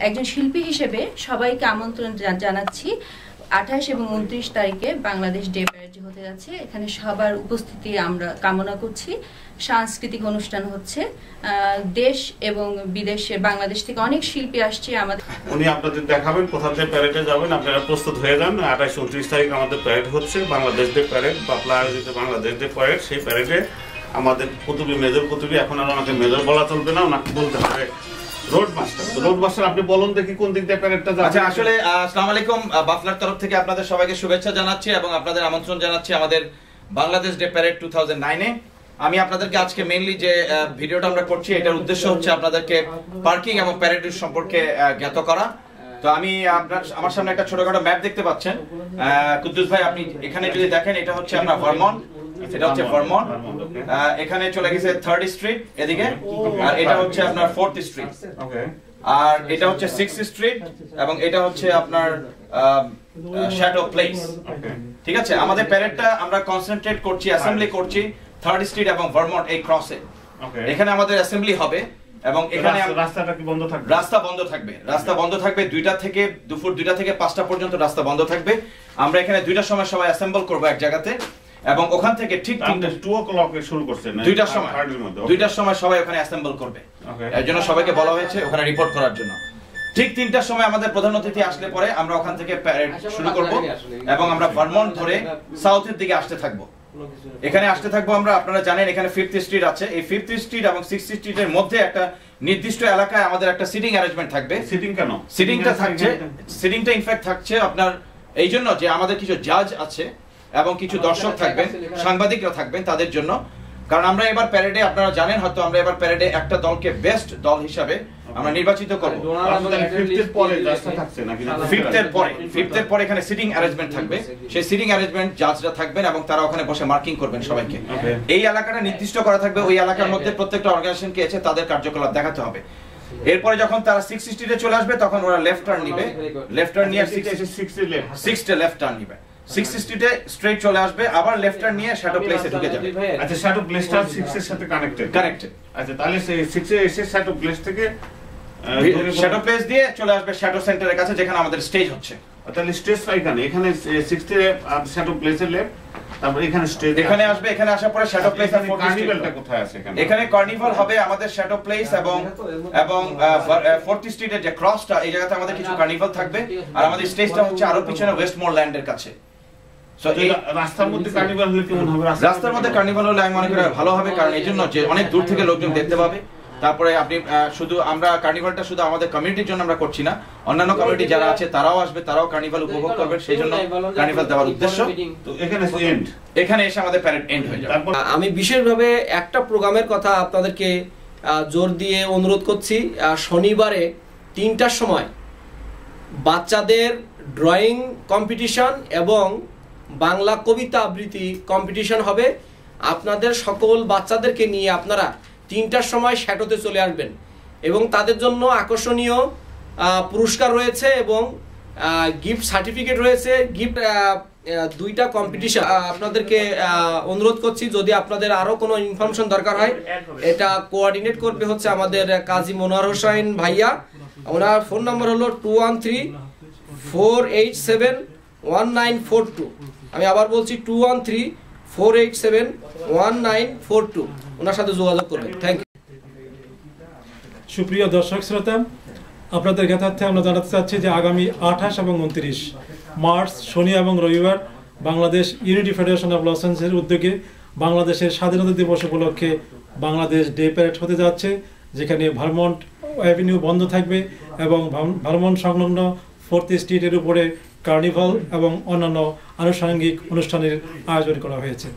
একজন শিল্পী হিসেবে সবাইকে আমন্ত্রণ জানাচ্ছি। 28 এবং 29 তারিখে বাংলাদেশ ডে প্যারেড হতে যাচ্ছে। এখানে সবার উপস্থিতি আমরা কামনা করছি। সাংস্কৃতিক অনুষ্ঠান হচ্ছে, দেশ এবং বিদেশে বাংলাদেশ থেকে অনেক শিল্পী আসছে। উনি আপনাদের দেখাবেন কোথাতে প্যারেডে যাবেন, আপনারা প্রস্তুত হয়ে যান। 28-29 তারিখ আমাদের প্যারেড হচ্ছে, বাংলাদেশ ডে প্যারেড, বাপলা আয়োজিত বাংলাদেশ ডে প্যারেড। সেই প্যারেডে আমাদের কুতুবী, মেজর কুতুবী, এখন আর ওনাকে মেজর বলা চলবে না, ওনাকে বলতে হবে রোড মাস্টার। রোড মাস্টার, আপনি বলুন দেখি কোন দিক দিয়ে প্যারেডটা যাবে। আচ্ছা, আসলে আসসালামু আলাইকুম, বাফলার তরফ থেকে আপনাদের সবাইকে শুভেচ্ছা জানাচ্ছি এবং আপনাদের আমন্ত্রণ জানাচ্ছি আমাদের বাংলাদেশ ডে প্যারেড 2009-এ। আমি আপনাদেরকে আজকে মেইনলি যে ভিডিওটা আমরা করছি, এটার উদ্দেশ্য হচ্ছে আপনাদেরকে পার্কিং এবং প্যারেড সম্পর্কে জ্ঞাত করা। তো আমি আমার সামনে একটা ছোটখাটো ম্যাপ দেখতে পাচ্ছেন। কুদ্দুস ভাই, আপনি এখানে যদি দেখেন, এটা হচ্ছে আপনার ভারমন্ট, এটা হচ্ছে ভারমন্ট। এখানে চলে গেছে 3rd স্ট্রিট এদিকে, আর এটা হচ্ছে আপনার 4th স্ট্রিট, আর এটা হচ্ছে 6th স্ট্রিট, এবং এটা হচ্ছে আপনার শ্যাডো প্লেস। ঠিক আছে, আমাদের প্যারেডটা আমরা কনসেন্ট্রেট করছি, অ্যাসেম্বলি করছি 3rd স্ট্রিট এবং ভারমন্ট এই ক্রসে। এখানে আমাদের অ্যাসেম্বলি হবে এবং এখানে রাস্তাটা কি বন্ধ থাকবে? রাস্তা বন্ধ থাকবে, রাস্তা বন্ধ থাকবে 2টা থেকে দুপুর 2টা থেকে 5টা পর্যন্ত রাস্তা বন্ধ থাকবে। আমরা এখানে 2টার সময় সবাই অ্যাসেম্বল করব এক জায়গাতে, এবং ওখান থেকে ঠিক 2 o'clock শুরু করছেন, 2টার সময় 2টার সময় সবাই ওখানে অ্যাসেম্বল করবে। এর জন্য সবাইকে বলা হয়েছে ওখানে রিপোর্ট করার জন্য। ঠিক 3টার সময় আমাদের প্রধান অতিথি আসলে পরে আমরা ওখান থেকে প্যারেড শুরু করব এবং আমরা ভারমন্ট ধরে সাউথের দিকে আসতে থাকবো। এখানে আসতে থাকবো আমরা, আপনারা জানেন এখানে 5th স্ট্রিট আছে। এই 5th স্ট্রিট এবং 6th স্ট্রিটের মধ্যে একটা নির্দিষ্ট এলাকায় আমাদের একটা সিটিং অ্যারেঞ্জমেন্ট থাকবে। সিটিং কেন? সিটিংটা থাকছে, সিটিংটা ইনফ্যাক্ট থাকছে আপনার এই জন্য যে আমাদের কিছু জাজ আছে এবং কিছু দর্শক থাকবেন, সাংবাদিকরা থাকবেন তাদের জন্য। কারণ আমরা এবার প্যারেডে, আপনারা জানেন হয়তো, আমরা এবার প্যারেডে একটা দলকে বেস্ট দল হিসাবে আমরা নির্বাচিত করব। 5th এর পরে এখানে সিটিং অ্যারেঞ্জমেন্ট থাকবে। সেই সিটিং অ্যারেঞ্জমেন্ট জাজরা থাকবেন এবং তারা ওখানে বসে মার্কিং করবেন সবাইকে। এই এলাকাটা নির্দিষ্ট করা থাকবে, ওই এলাকার মধ্যে প্রত্যেকটা অর্গানাইজেশনকে এসে তাদের কার্যকলাপ দেখাতে হবে। এরপরে যখন তারা 6th স্ট্রিটে চলে আসবে তখন ওরা লেফট টার্ন নিবে, লেফট টার্ন নিয়ে 6th লেফট টার্ন নিবে, 6th স্ট্রিটে স্ট্রেট চলে আসবে, আবার লেফট টার্ন নিয়ে শ্যাডো প্লেসে ঢুকে যাবে। আচ্ছা, শ্যাডো প্লেসটা 6 এর সাথে কানেক্টেড? আচ্ছা, তাহলে সেই 6 এ এসে শ্যাডো প্লেস থেকে শ্যাডো প্লেস দিয়ে চলে আসবে শ্যাডো সেন্টারের কাছে, যেখানে আমাদের স্টেজ হচ্ছে। তাহলে স্টেজ এখানে 6 এ শ্যাডো প্লেসের লেফট, তারপর এখানে স্টেজ এখানে আসবে। এখানে আসার পরে শ্যাডো প্লেস আর কার্নিভালটা কোথায় আছে? এখানে কার্নিভাল হবে আমাদের শ্যাডো প্লেস এবং 4th স্ট্রিটের যে ক্রসটা, এই জায়গাতে আমাদের কিছু কার্নিভাল থাকবে, আর আমাদের স্টেজটা হচ্ছে আরো পিছনে ওয়েস্টমোরল্যান্ডের কাছে। সো এই রাস্তার মধ্যে কার্নিভাল হলে কেমন হবে? রাস্তার মধ্যে কার্নিভাল হলে আমি মনে করি ভালো হবে, কারণ এই জন্য যে অনেক দূর থেকে লোকজন দেখতে পাবে। তারপরে আপনি শুধু আমরা কার্নিভালটা শুধু আমাদের কমিউনিটির জন্য আমরা করছি না, অন্যান্য কমিউনিটি যারা আছে তারাও আসবে, তারাও কার্নিভাল উপভোগ করবে, সেই জন্য কার্নিভাল দেওয়ার উদ্দেশ্য। তো এখানে এসে আমাদের প্যারেড এন্ড হয়ে যাবে। আমি বিশেষভাবে একটা প্রোগ্রামের কথা আপনাদেরকে জোর দিয়ে অনুরোধ করছি। শনিবারে 3টার সময় বাচ্চাদের ড্রয়িং কম্পিটিশন এবং বাংলা কবিতা আবৃত্তি কম্পিটিশন হবে। আপনাদের সকল বাচ্চাদেরকে নিয়ে আপনারা 3টার সময় শ্যাডোতে চলে আসবেন এবং তাদের জন্য আকর্ষণীয় পুরস্কার রয়েছে এবং গিফট সার্টিফিকেট রয়েছে। গিফট 2টা কম্পিটিশন। আপনাদেরকে অনুরোধ করছি, যদি আপনাদের আরো কোনো ইনফরমেশন দরকার হয়, এটা কোঅর্ডিনেট করবে হচ্ছে আমাদের কাজী মনোয়ার হোসেন ভাইয়া। ওনার ফোন নাম্বার হলো 213-487-1942। আমি আবার বলছি 213-487-1942। ওনার সাথে যোগাযোগ করবেন। Thank you. সুপ্রিয় দর্শক শ্রোতা, আপনাদের জ্ঞাতার্থে আমরা জানাতে চাচ্ছি যে আগামী 28 এবং 29 মার্চ শনি এবং রবিবার বাংলাদেশ ইউনিটি ফেডারেশন অফ লসেন্সের উদ্যোগে বাংলাদেশের স্বাধীনতা দিবস উপলক্ষে বাংলাদেশ ডে প্যারেড হতে যাচ্ছে, যেখানে ভারমন্ট অ্যাভিনিউ বন্ধ থাকবে এবং ভারমন্ট সংলগ্ন 4th স্ট্রিটের উপরে কার্নিভাল এবং অন্যান্য আনুষঙ্গিক অনুষ্ঠানের আয়োজন করা হয়েছে।